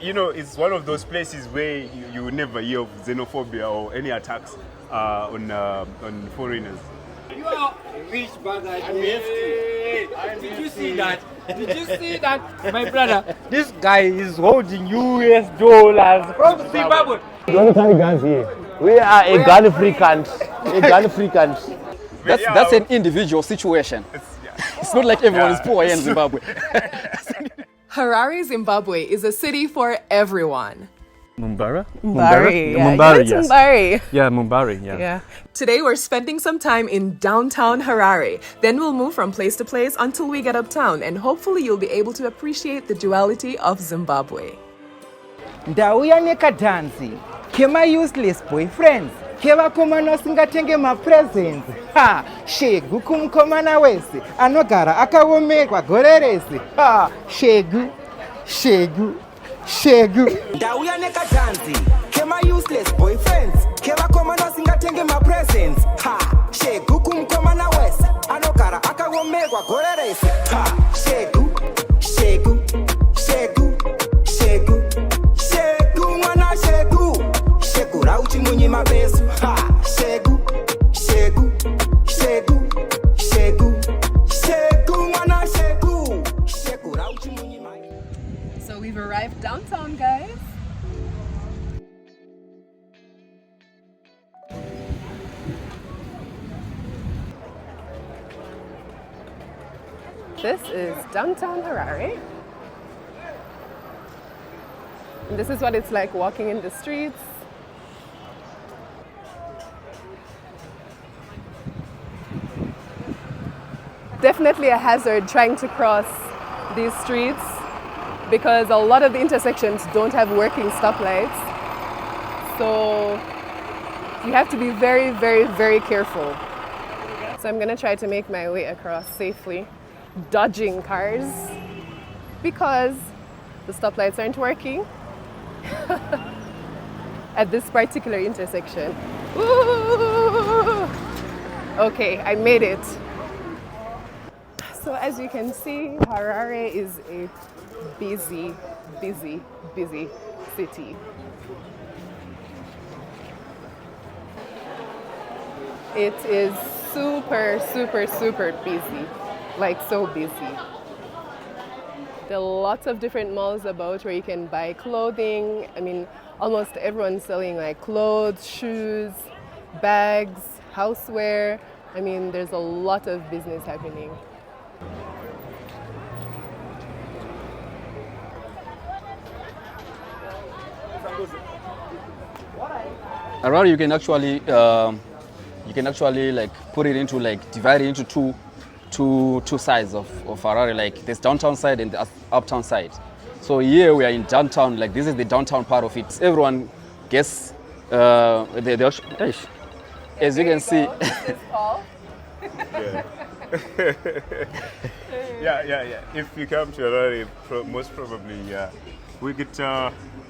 You know, it's one of those places where you will never hear of xenophobia or any attacks on foreigners. You are rich, brother. Did you see that? Did you see that, my brother? This guy is holding US dollars from Zimbabwe. Don't carry guns here. We are a gun-free country. A gun-free country. That's an individual situation. It's not like everyone is poor here in Zimbabwe. Harare, Zimbabwe is a city for everyone. Mumbara? Mumbari, yeah. Mumbari, yes. Mumbari. Yeah, Mumbari, yeah. Yeah. Today we're spending some time in downtown Harare. Then we'll move from place to place until we get uptown, and hopefully you'll be able to appreciate the duality of Zimbabwe. Ndauya nekadhanzi kema useless boyfriends kevakomana usingatenge mapresents. Ha, Shegu kumukomana wese anogara akaomerwa gore rese. Ha, Shegu, Shegu, Shegu. Ndauya nekadhanzi kema useless boyfriends kevakomana usingatenge mapresents. Ha, Shegu kumukomana wese anogara akaomerwa gore rese. Ha, Shegu, Shegu, Shegu, Shegu. Shegu mwana Shegu, Shegu rauchi munyi mabesu. Ha, Shegu, Shegu, Shegu, Shegu, Shegu mwana Shegu, Shegu rauchi munyi mabesu. So we've arrived downtown, guys. This is downtown Harare. And this is what it's like walking in the streets. Definitely a hazard trying to cross these streets because a lot of the intersections don't have working stoplights. So you have to be very, very, very careful. So I'm gonna try to make my way across safely, dodging cars because the stoplights aren't working at this particular intersection. Ooh! Okay, I made it. So as you can see, Harare is a busy, busy, busy city. It is super, super, super busy, like so busy. There are lots of different malls about where you can buy clothing. I mean, almost everyone's selling like clothes, shoes, bags, houseware. I mean, there's a lot of business happening. Harare, you can actually like put it into like divide it into two sides of Harare. Like there's downtown side and the uptown side. So here we are in downtown. Like this is the downtown part of it. Everyone gets as you can see. Yeah. If you come to Harare, most probably,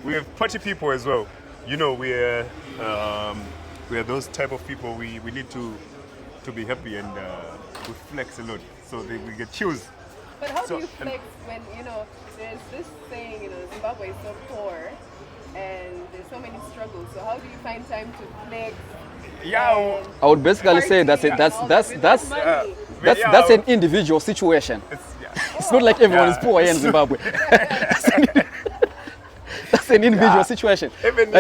we have party people as well. You know, we are those type of people. We need to be happy and we flex a lot, so we get chills. But how do you flex when, you know, there's this saying, you know, Zimbabwe is so poor and there's so many struggles. So how do you find time to flex? Yeah, I would basically say that's an individual situation. It's not like everyone is poor here in Zimbabwe. That's an individual situation. Even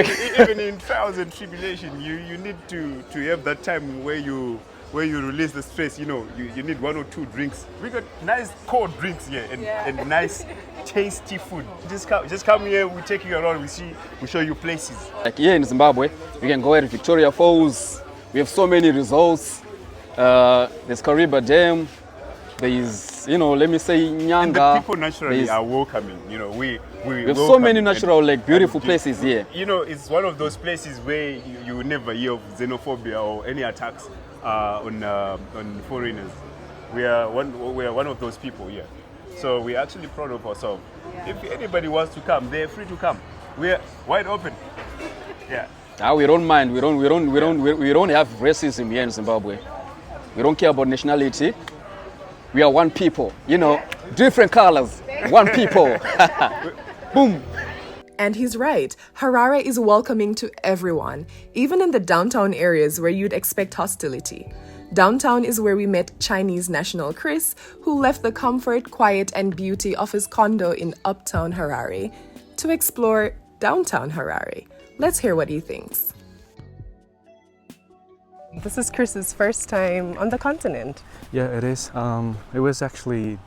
in trials and tribulation, you need to have that time where you release the stress. You know, you need 1 or 2 drinks. We got nice cold drinks here and nice tasty food. Just come here, we take you around, we show you places. Like here in Zimbabwe, you can go at Victoria Falls. We have so many resorts. There's Kariba Dam. There is, you know, let me say Nyanga. And the people naturally are welcoming. You know, we have so many natural, like beautiful places here. You know, it's one of those places where you will never hear of xenophobia or any attacks on foreigners. We are one of those people here. So we're actually proud of ourselves. Yeah. If anybody wants to come, they're free to come. We're wide open. Yeah. We don't mind. We don't have racism here in Zimbabwe. We don't care about nationality. We are one people, you know, different colors, one people. Boom. And he's right. Harare is welcoming to everyone, even in the downtown areas where you'd expect hostility. Downtown is where we met Chinese national Chris, who left the comfort, quiet, and beauty of his condo in Uptown Harare to explore downtown Harare. Let's hear what he thinks. This is Chris's first time on the continent. Yeah, it is. It was actually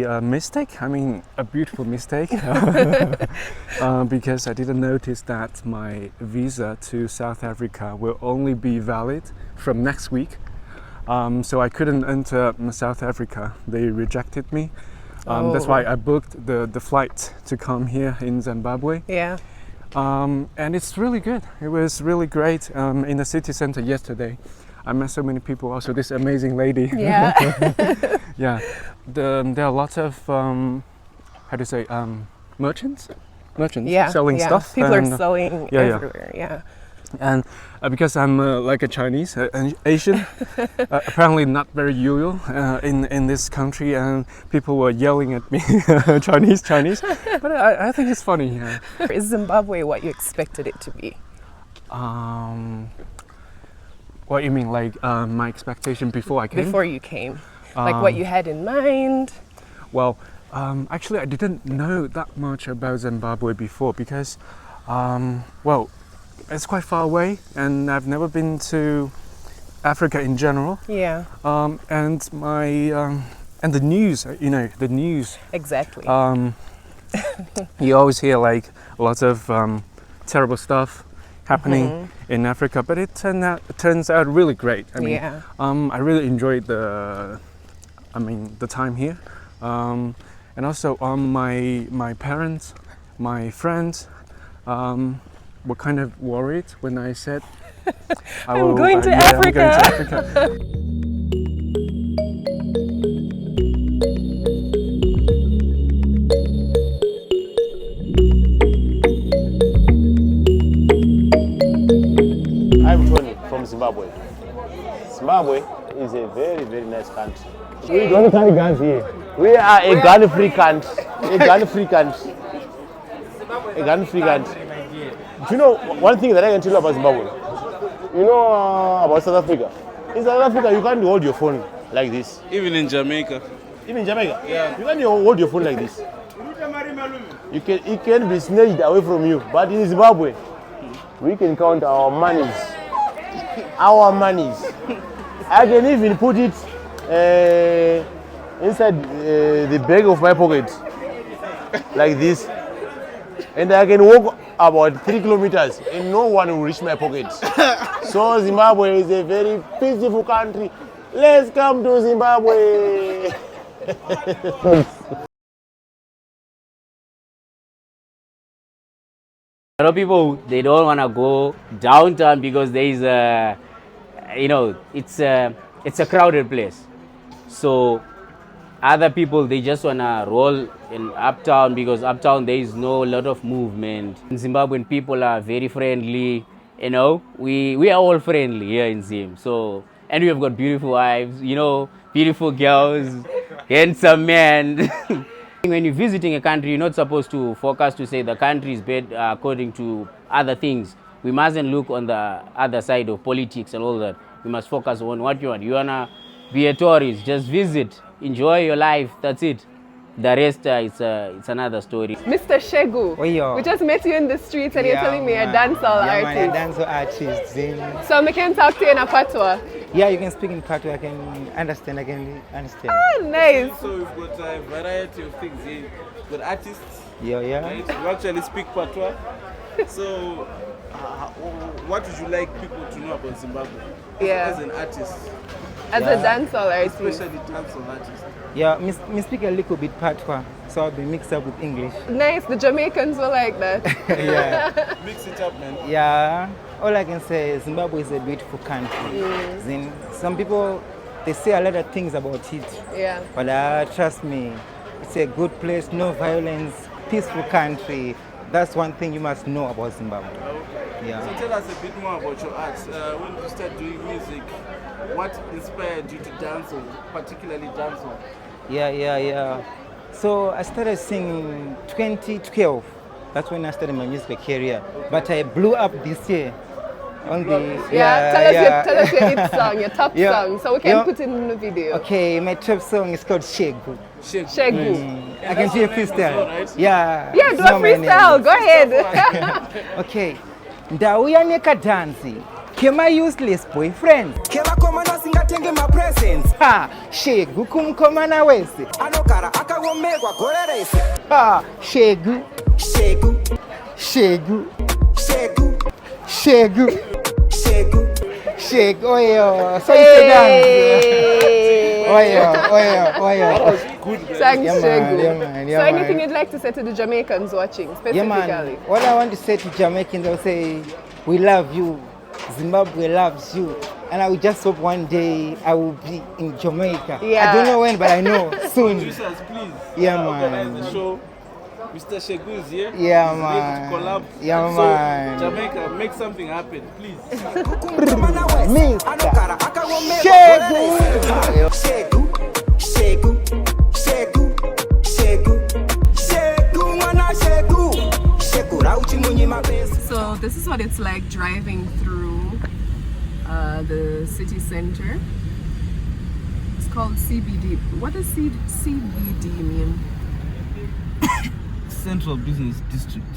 a mistake. I mean, a beautiful mistake, because I didn't notice that my visa to South Africa will only be valid from next week. So I couldn't enter South Africa. They rejected me. That's why I booked the flight to come here in Zimbabwe. Yeah. And it's really good. It was really great. In the city center yesterday, I met so many people. Also, this amazing lady. Yeah. Yeah. There are lots of merchants selling stuff. People are selling everywhere. Yeah. And because I'm like a Chinese, an Asian, apparently not very usual in this country, and people were yelling at me, Chinese. But I think it's funny. Yeah. Is Zimbabwe what you expected it to be? What you mean, like my expectation before I came? Before you came, like what you had in mind? Well, actually, I didn't know that much about Zimbabwe before because, well, it's quite far away, and I've never been to Africa in general. Yeah. And the news, the news. Exactly. You always hear like lots of terrible stuff happening in Africa, but it turns out really great. I mean, yeah. I really enjoyed the time here, and also my parents, my friends. Were kind of worried when I said I'm going to Africa. I'm Tony from Zimbabwe. Zimbabwe is a very, very nice country. We don't carry guns here. We are a gun-free country. A gun-free country. A gun-free country. Do you know one thing that I can tell you about Zimbabwe? You know about South Africa? In South Africa, you can't hold your phone like this. Even in Jamaica. Even in Jamaica? Yeah. You can't hold your phone like this. It can be snatched away from you. But in Zimbabwe, we can count our monies. Our monies. I can even put it inside the bag of my pocket. Like this. And I can walk about 3 kilometers and no one will reach my pocket. So Zimbabwe is a very peaceful country. Let's come to Zimbabwe. A lot of people, they don't want to go downtown because there is a, it's a crowded place. So other people, they just want to roll in Uptown because Uptown there is no lot of movement. Zimbabwean people are very friendly, we are all friendly here in Zim. So, and we have got beautiful wives, beautiful girls, handsome men. When you're visiting a country, you're not supposed to focus to say the country is bad according to other things. We mustn't look on the other side of politics and all that. We must focus on what you want. You want to be a tourist, just visit, enjoy your life, that's it. The rest, it's another story. Mr. Shegu, we just met you in the streets and you're telling me you're a dancehall artist. Dancehall artist. So I can talk to you in a patois. Yeah, you can speak in patois. I can understand. Ah, nice. So we've got a variety of things here. We've got artists. Yeah. Right? We actually speak patois. So, what would you like people to know about Zimbabwe? Yeah. As an artist. As a dancehall artist. Especially dancehall artist. Yeah, me speak a little bit patois, so I'll be mixed up with English. Nice, the Jamaicans were like that. Yeah. Mix it up, man. Yeah, all I can say is Zimbabwe is a beautiful country. Some people, they say a lot of things about it. Yeah. But trust me, it's a good place, no violence, peaceful country. That's one thing you must know about Zimbabwe. Okay. Yeah. So tell us a bit more about your art. When you started doing music, what inspired you to dance, particularly dancehall? Yeah. So I started singing 2012. That's when I started my music career. But I blew up this year. On the Tell us your hit song, your top song, so we can put it in the video. Okay, my top song is called Shegu. Shegu. I can do a freestyle. Right? Yeah. Yeah, do a freestyle. Go ahead. Okay. Ndauya nekadansi. Kema useless boyfriend. Kema komana singatenge ma presents. Ha, Shegu kumkomana wese. Anokara akawomegwa gorerese. Ha, Shegu. Shegu, Shegu. shegu, Shegu. shegu. Shegu. Oyo. So it's a dance. Oyo. Thanks, Yeah, man, Shegu. yeah, man, yeah, So man. anything you'd like to say to the Jamaicans watching, specifically? Yeah, man. What I want to say to Jamaicans, I'll say, we love you. Zimbabwe loves you. And I will just hope one day I will be in Jamaica. Yeah. I don't know when, but I know soon. Producers, please. Yeah, Organize man. the show. Mr. Shegu is here. Yeah, He's man. ready to collab. Yeah, so, man. Jamaica, make something happen, please. Kumkomana wese. Mr. Anokara akawomegwa Shegu. gorerese. Shegu, shegu, shegu, shegu, shegu, mwana shegu. Shegu rauchi munyi mabesi. So this is what it's like driving through the city center. It's called CBD. What does CBD mean? Central Business District.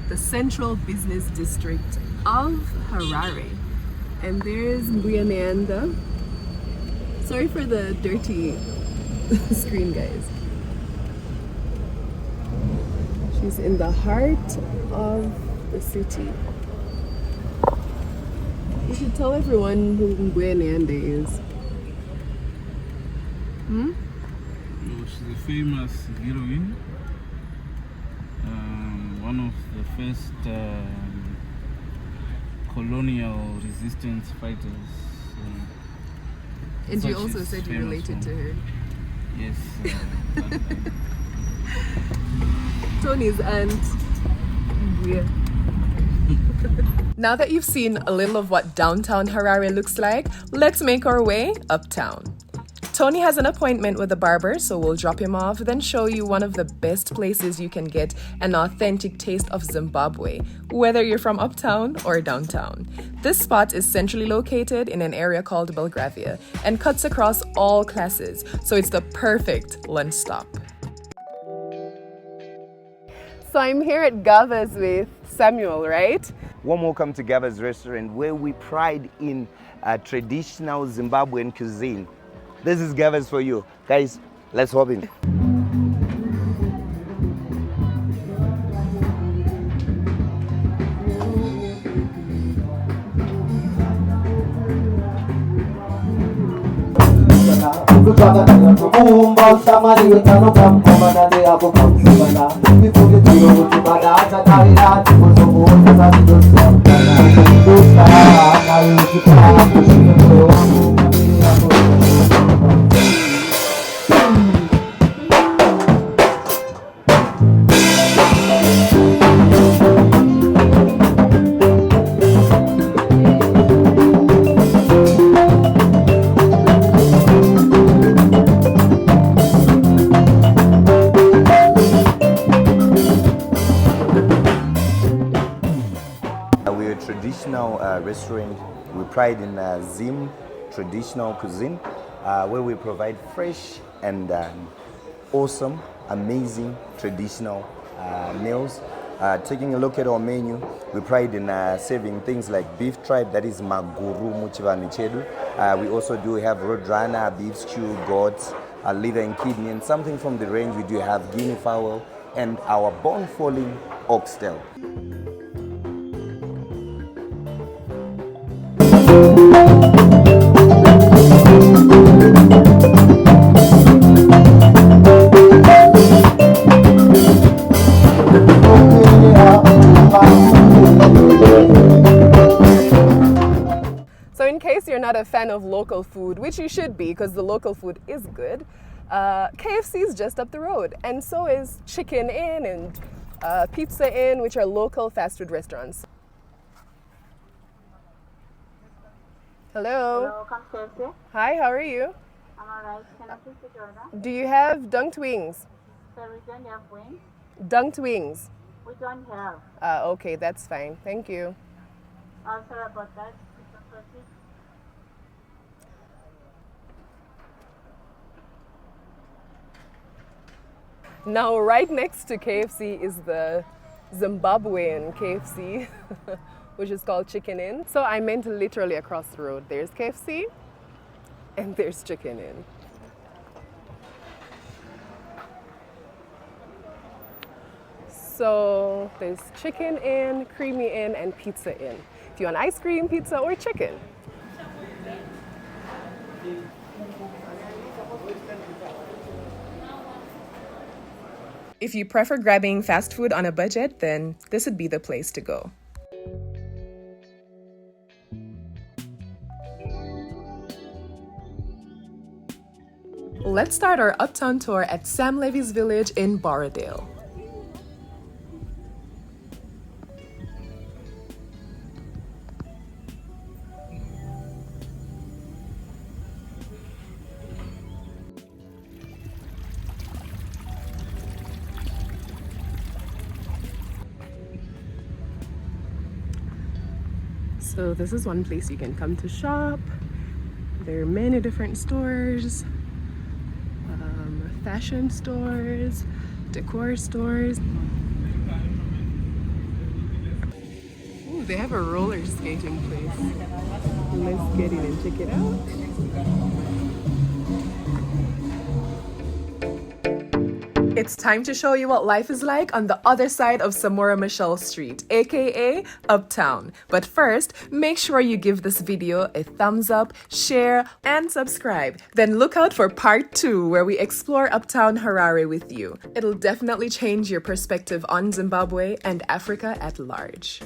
The Central Business District of Harare. And there's Briananda. Sorry for the dirty screen, guys. She's in the heart of the city. You should tell everyone who Briananda is. She's a famous heroine. One of the first colonial resistance fighters. And So you also she's said you famous related to her. Yes. Tony's aunt. Weird. Now that you've seen a little of what downtown Harare looks like, let's make our way uptown. Tony has an appointment with a barber, so we'll drop him off, then show you one of the best places you can get an authentic taste of Zimbabwe, whether you're from uptown or downtown. This spot is centrally located in an area called Belgravia and cuts across all classes, so it's the perfect lunch stop. So I'm here at Gava's with Samuel, right? Warm welcome to Gava's restaurant, where we pride in traditional Zimbabwean cuisine. This is Gava's for you. Guys, let's hop in. We're a traditional restaurant. We pride in Zim traditional cuisine, where we provide fresh and awesome, amazing traditional meals. Taking a look at our menu, we pride in serving things like beef tripe, that is maguru muchivani chedu. We also do have roadrunner, beef stew, goats, liver and kidney, and something from the range we do have guinea fowl and our bone-falling oxtail. So in case you're not a fan of local food, which you should be because the local food is good, KFC is just up the road, and so is Chicken Inn and Pizza Inn, which are local fast food restaurants. Hello. Hello, come KFC. Hi, how are you? I'm alright. Can I please take your order? Do you have dunked wings? sorry, we don't have wings. Dunked wings. We don't have. Okay, that's fine. Thank you. Oh, sorry about that. We can proceed. Now, right next to KFC is the Zimbabwean KFC, which is called Chicken Inn. So I meant literally across the road. There's KFC and there's Chicken Inn. So there's Chicken Inn, Creamy Inn, and Pizza Inn. If you want ice cream, pizza, or chicken. If you prefer grabbing fast food on a budget, then this would be the place to go. Let's start our uptown tour at Sam Levy's village in Borrowdale. So this is one place you can come to shop. There are many different stores, fashion stores, decor stores. Ooh, they have a roller skating place. Let's get in and check it out. It's time to show you what life is like on the other side of Samora Machel Street, aka Uptown. But first, make sure you give this video a thumbs up, share, and subscribe. Then look out for part 2, where we explore Uptown Harare with you. It'll definitely change your perspective on Zimbabwe and Africa at large.